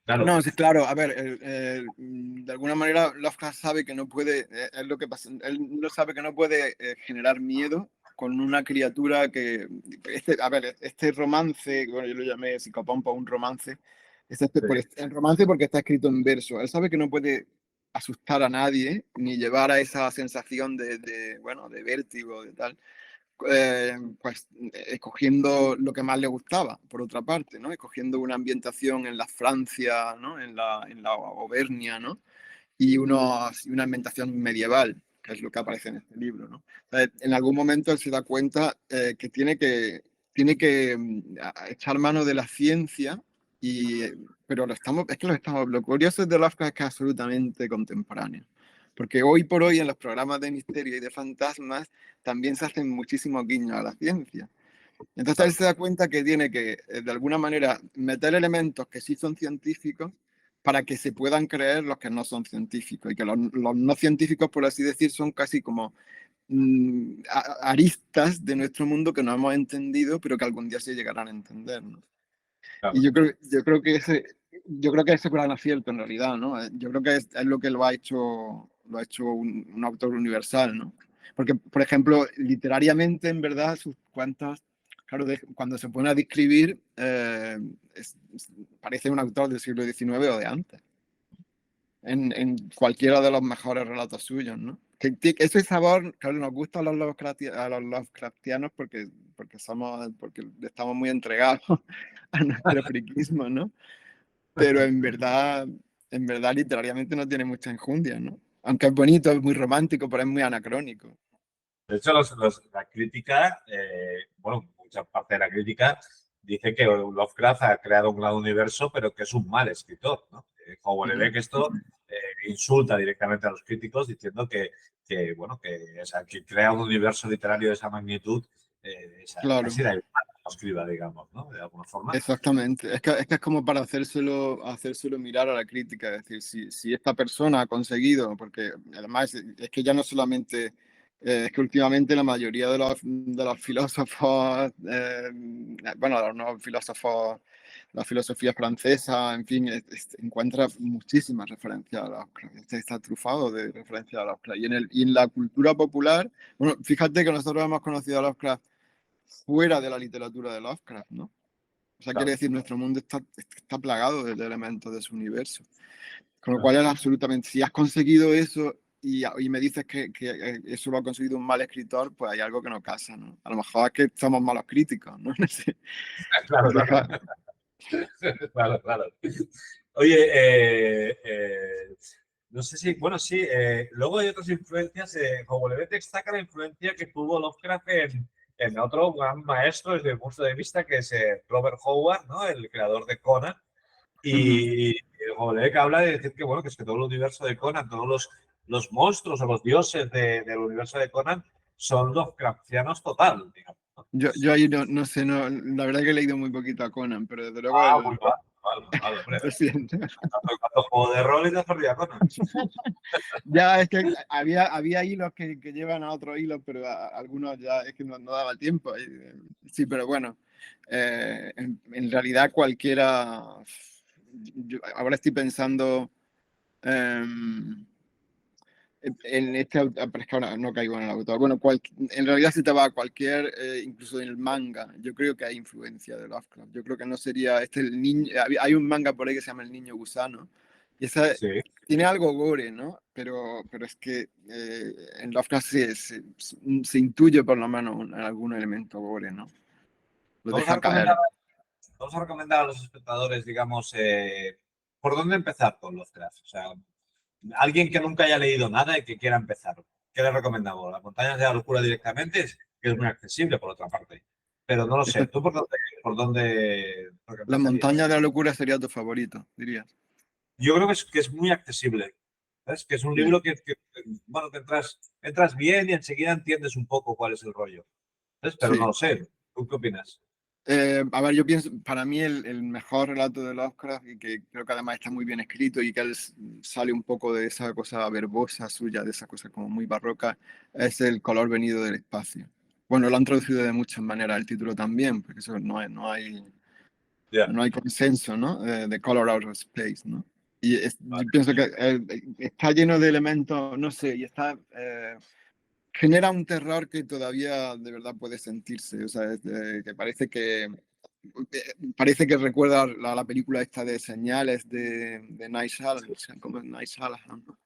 Claro, No, sí, claro, a ver, de alguna manera Lovecraft sabe que no puede, es lo que pasa, él no sabe que no puede generar miedo con una criatura a ver, este romance, bueno, yo lo llamé Psicopompo, un romance, sí, el romance porque está escrito en verso, él sabe que no puede asustar a nadie, ni llevar a esa sensación bueno, de vértigo, de tal, pues escogiendo lo que más le gustaba, por otra parte, ¿no? Escogiendo una ambientación en la Francia, ¿no? En la Auvernia, ¿no? Y una ambientación medieval, que es lo que aparece en este libro, ¿no? O sea, en algún momento él se da cuenta que tiene que echar mano de la ciencia, pero lo curioso de Lovecraft es que es absolutamente contemporáneo. Porque hoy por hoy en los programas de misterio y de fantasmas también se hacen muchísimos guiños a la ciencia. Entonces él se da cuenta que tiene que, de alguna manera, meter elementos que sí son científicos para que se puedan creer los que no son científicos. Y que los no científicos, por así decir, son casi como aristas de nuestro mundo que no hemos entendido, pero que algún día se llegarán a entender, ¿no? Y claro. yo creo que ese gran acierto en realidad, ¿no? Yo creo que es lo que lo ha hecho un autor universal, ¿no? Porque, por ejemplo, literariamente, en verdad, sus cuentos, claro, cuando se pone a describir, parece un autor del siglo XIX o de antes, en cualquiera de los mejores relatos suyos, ¿no? Que ese sabor, claro, nos gusta a los Lovecraftianos porque estamos muy entregados a nuestro friquismo, ¿no? Pero en verdad, literariamente no tiene mucha enjundia, ¿no? Aunque es bonito, es muy romántico, pero es muy anacrónico. De hecho, la crítica, bueno, mucha parte de la crítica dice que Lovecraft ha creado un gran universo, pero que es un mal escritor, ¿no? Howard Ujú. Beck esto insulta directamente a los críticos diciendo bueno, o sea, que crea un universo literario de esa magnitud, Claro, casi da igual que lo escriba, digamos, ¿no? De alguna forma. exactamente. Es que es como para hacérselo mirar a la crítica, es decir, si esta persona ha conseguido, porque además es que ya no solamente, es que últimamente la mayoría de los filósofos, bueno, los nuevos filósofos, la filosofía francesa, en fin, encuentra muchísimas referencias a Lovecraft. Está trufado de referencias a Lovecraft. Y en la cultura popular, bueno, fíjate que nosotros hemos conocido a Lovecraft fuera de la literatura de Lovecraft, ¿no? O sea, quiere Claro. decir, nuestro mundo está plagado de elementos de su universo. Con lo Claro. cual es absolutamente, si has conseguido eso y me dices que eso lo ha conseguido un mal escritor, pues hay algo que no casa, ¿no? A lo mejor es que somos malos críticos, ¿no? No sé. Claro, claro. Deja- Claro, claro. Oye, no sé si, bueno, sí, luego hay otras influencias. Como le destaca la influencia que tuvo Lovecraft en otro gran maestro desde el punto de vista que es Robert Howard, ¿no? El creador de Conan. Ujú. Y Houellebecq habla de decir que, bueno, que es que todo el universo de Conan, todos los monstruos o los dioses del universo de Conan son Lovecraftianos total, digamos, ¿no? Yo ahí no sé, no, la verdad que he leído muy poquito a Conan, pero desde luego Ah, muy mal, mal, mal, hombre. lo siento. Tanto juego de rol y de partida Conan. Ya es que había hilos que llevan a otros hilos, pero algunos ya es que no daba el tiempo. Sí, pero bueno, en realidad cualquiera. Ahora estoy pensando em, en este autor, pero es que ahora no caigo en el autor. Bueno, en realidad si te va a cualquier, incluso en el manga, yo creo que hay influencia de Lovecraft. Yo creo que no sería el niño. Hay un manga por ahí que se llama El Niño Gusano. Y esa Sí. tiene algo gore, ¿no? Pero es que en Lovecraft se intuye por lo menos algún elemento gore, ¿no? Lo Vamos a deja recomendar, caer. vamos a recomendar a los espectadores, digamos, por dónde empezar con Lovecraft. O sea, alguien que nunca haya leído nada y que quiera empezar. ¿Qué le recomendamos? Las montañas de la locura directamente, que es muy accesible por otra parte. Pero no lo sé. Esta- ¿Tú por dónde La empezarías? montaña de la locura sería tu favorito, dirías. Yo creo que es muy accesible. ¿Sabes? Que es un Sí. libro bueno, que entras bien y enseguida entiendes un poco cuál es el rollo. ¿Sabes? Pero no Sí. lo sé. ¿Tú qué opinas? A ver, yo pienso, para mí el mejor relato de Lovecraft, y que creo que además está muy bien escrito y que él sale un poco de esa cosa verbosa suya, de esa cosa como muy barroca, es El color venido del espacio. Bueno, lo han traducido de muchas maneras el título también, porque eso Ya. no hay consenso, ¿no? The Color Out of Space, ¿no? Y yo Vale. pienso que está lleno de elementos, no sé, y genera un terror que todavía de verdad puede sentirse, o sea, que parece que recuerda a la película esta de Señales de Night Shyamalan, o sea, como Night Shyamalan, ¿no?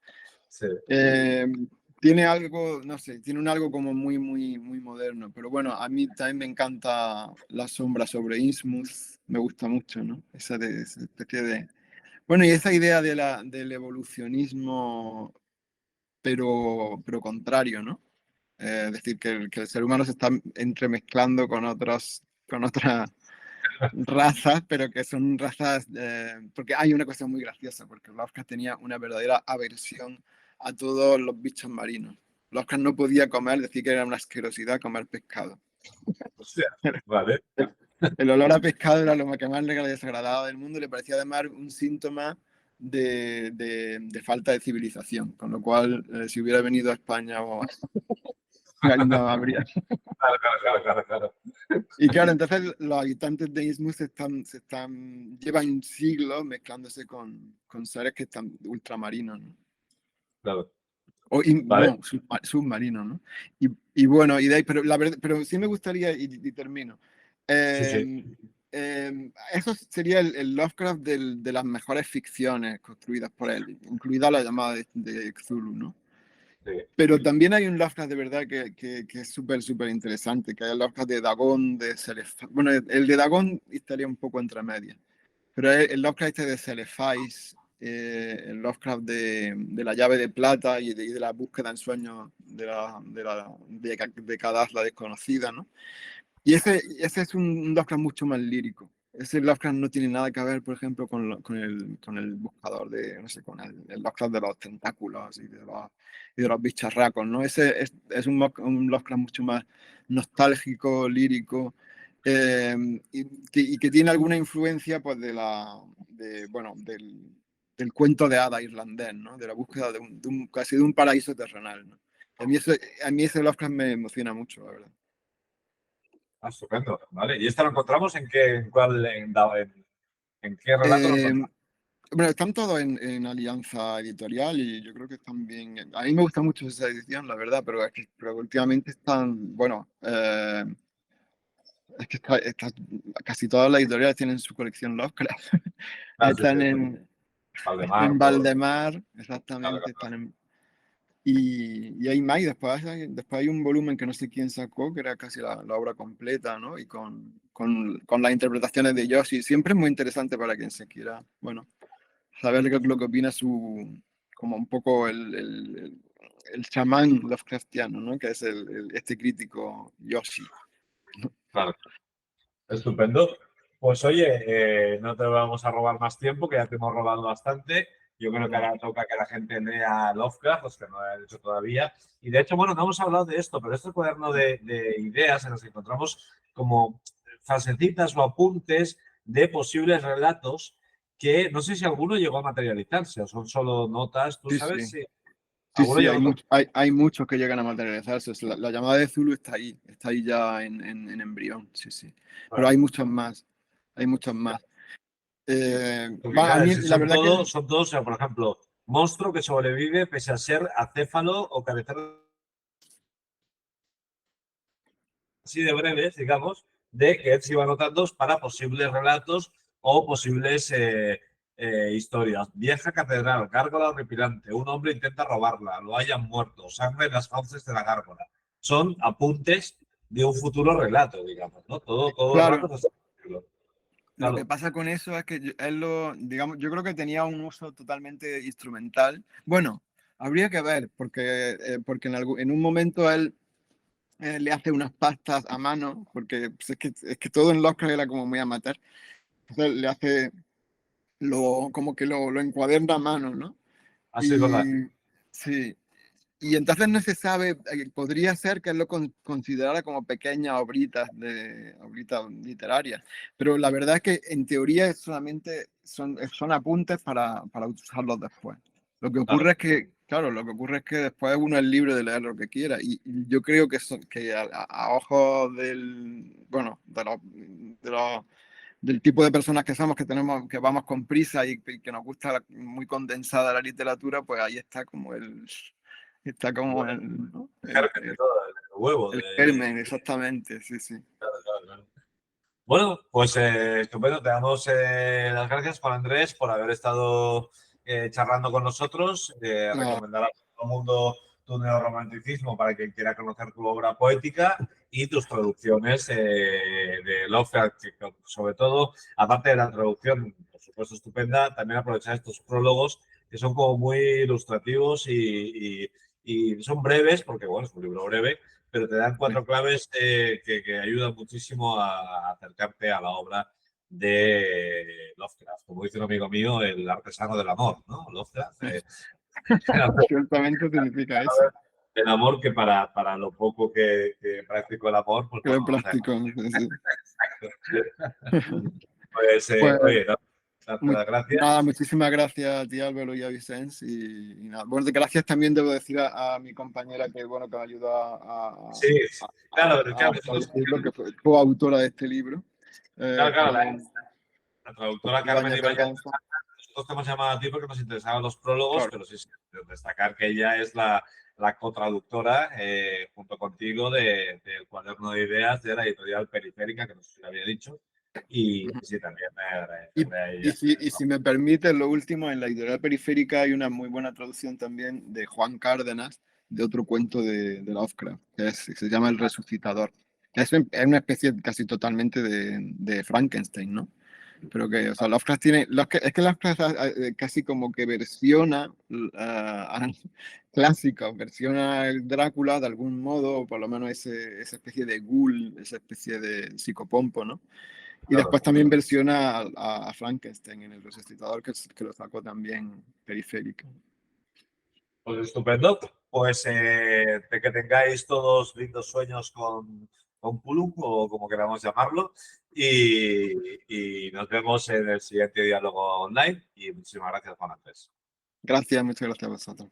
Sí. Eh, Tiene algo, no sé, tiene un algo como muy moderno, pero bueno, a mí también me encanta La sombra sobre Innsmouth, me gusta mucho, ¿no? Esa especie de... Bueno, y esa idea del evolucionismo, pero contrario, ¿no? Es decir, que el ser humano se está entremezclando con otras razas, pero que son razas, porque hay una cosa muy graciosa, porque Lovecraft tenía una verdadera aversión a todos los bichos marinos. Lovecraft no podía comer, decir que era una asquerosidad comer pescado. Hostia. Vale. El olor a pescado era lo que más le desagradaba del mundo, le parecía además un síntoma de falta de civilización, con lo cual, si hubiera venido a España, no habría. Claro, claro, claro, claro, claro. Y claro, entonces los habitantes de Innsmouth llevan siglos mezclándose con seres que están ultramarinos, ¿no? Claro. Vale. No, submarinos, ¿no? Y bueno, y de ahí, pero, pero sí me gustaría, y termino, Sí, sí. eh, eso sería el Lovecraft de las mejores ficciones construidas por él, incluida la llamada de Cthulhu, ¿no? Sí. Pero también hay un Lovecraft de verdad que es súper interesante, que hay el Lovecraft de Dagón, de Celefais. Bueno, el de Dagón estaría un poco entre medias, pero el Lovecraft este de Celefais, el Lovecraft de la llave de plata y de la búsqueda en sueños de Kadath, la desconocida, ¿no? Y ese es un Lovecraft mucho más lírico. Ese Lovecraft no tiene nada que ver, por ejemplo, con el buscador de, no sé, con el Lovecraft de los tentáculos y de los bicharracos, ¿no? Es un Lovecraft mucho más nostálgico, lírico, eh, y que tiene alguna influencia, pues, bueno, del cuento de hada irlandés, ¿no? De la búsqueda casi de un paraíso terrenal, ¿no? A mí ese Lovecraft me emociona mucho, la verdad. Ah, estupendo. Vale. ¿Y esta lo encontramos en qué, en cuál, en qué relato lo Eh, encontramos? bueno, están todos en Alianza Editorial y yo creo que están bien. A mí me gusta mucho esa edición, la verdad, pero últimamente están, bueno, es que casi todas las editoriales tienen su colección Lovecraft. Ah, sí, sí. Están Valdemar, en todo. Valdemar, Claro, exactamente, claro. y hay más, y después hay un volumen que no sé quién sacó, que era casi la obra completa, ¿no? Y con las interpretaciones de Yoshi. Siempre es muy interesante para quien se quiera, bueno, saber lo que opina como un poco el chamán Lovecraftiano, ¿no? Que es este crítico Yoshi. Claro. Estupendo. Pues oye, no te vamos a robar más tiempo, que ya te hemos robado bastante. Yo creo que No. ahora toca que la gente lea Lovecraft, los que no lo han hecho todavía. Y de hecho, bueno, no hemos hablado de esto, pero este cuaderno de ideas en los que encontramos como frasecitas o apuntes de posibles relatos que no sé si alguno llegó a materializarse o son solo notas. ¿Tú Sí, sabes sí. si Sí, alguno sí, llegó a... hay muchos que llegan a materializarse. La llamada de Zulu está ahí ya en embrión, sí, sí. Pero hay muchos más. Porque A claro, mí, si la verdad que son todos, o sea, por ejemplo, monstruo que sobrevive pese a ser acéfalo o carecer así de breves, digamos, de que él se iba anotando para posibles relatos o posibles historias. Vieja catedral, gárgola horripilante, un hombre intenta robarla, lo hayan muerto, sangre en las fauces de la gárgola. Son apuntes de un futuro relato, digamos, ¿no? Todo el Claro. rato se está escribiendo. Lo que Claro, pasa con eso es que él digamos, yo creo que tenía un uso totalmente instrumental. Bueno, habría que ver, porque en un momento él le hace unas pastas a mano, porque pues, es que todo en Lovecraft era como muy amateur. Entonces le hace, como que lo encuaderna a mano, ¿no? así con la... Y sí, y entonces no se sabe, podría ser que él lo considerara como pequeñas obritas literarias, pero la verdad es que en teoría solamente son apuntes para usarlos después. Lo que ocurre Claro. es que, claro, lo que ocurre es que después uno es libre de leer lo que quiera y yo creo que, que a ojos bueno, del tipo de personas que somos, que vamos con prisa y que nos gusta muy condensada la literatura, pues ahí está como Bueno, ¿no? el germen de todo, el huevo. El germen, exactamente, sí, sí. Claro. Bueno, pues estupendo. Te damos las gracias, Juan Andrés, por haber estado charlando con nosotros. Nada, Recomendar a todo el mundo tu neorromanticismo para quien quiera conocer tu obra poética y tus traducciones de Lovecraft, que sobre todo, aparte de la traducción, por supuesto, estupenda, también aprovechar estos prólogos que son como muy ilustrativos y son breves, porque bueno, es un libro breve, pero te dan sí. 4 claves que ayudan muchísimo a acercarte a la obra de Lovecraft. Como dice un amigo mío, el artesano del amor, ¿no? Lovecraft. Ciertamente significa eso. El amor que para lo poco que practico el amor, pues Que lo bueno, o sea, práctico. Sí, sí. pues Pues oye, darte las gracias. nada, muchísimas gracias a ti, Álvaro, y a Vicens. Y nada, bueno, gracias también debo decir a mi compañera que, bueno, que me ayudó Sí, claro, a traducirlo, que fue coautora de este libro. claro, Con la traductora Carmen Ibáñez Ibáñez. Berganza. Nosotros te hemos llamado a ti porque nos interesaban los prólogos, Claro. pero sí, destacar que ella es la cotraductora junto contigo del cuaderno de ideas de la editorial Periférica, que no sé si lo había dicho. Y sí, también Y, agradecerle a y ella. si, y si me permite, lo último, en la editorial Periférica hay una muy buena traducción también de Juan Cárdenas, de otro cuento de Lovecraft, que se llama El Resucitador. Es una especie casi totalmente de Frankenstein, ¿no? Pero que, o sea, Lovecraft es que Lovecraft casi como que versiona clásica, versiona el Drácula de algún modo, o por lo menos esa especie de ghoul, esa especie de psicopompo, ¿no? Y Claro. después también versiona a Frankenstein en El Resucitador, que lo sacó también Periférica. Pues estupendo. Pues de que tengáis todos lindos sueños con Pulum, o como queramos llamarlo. Y nos vemos en el siguiente diálogo online. Y muchísimas gracias, Juan Andrés. Gracias, muchas gracias a vosotros.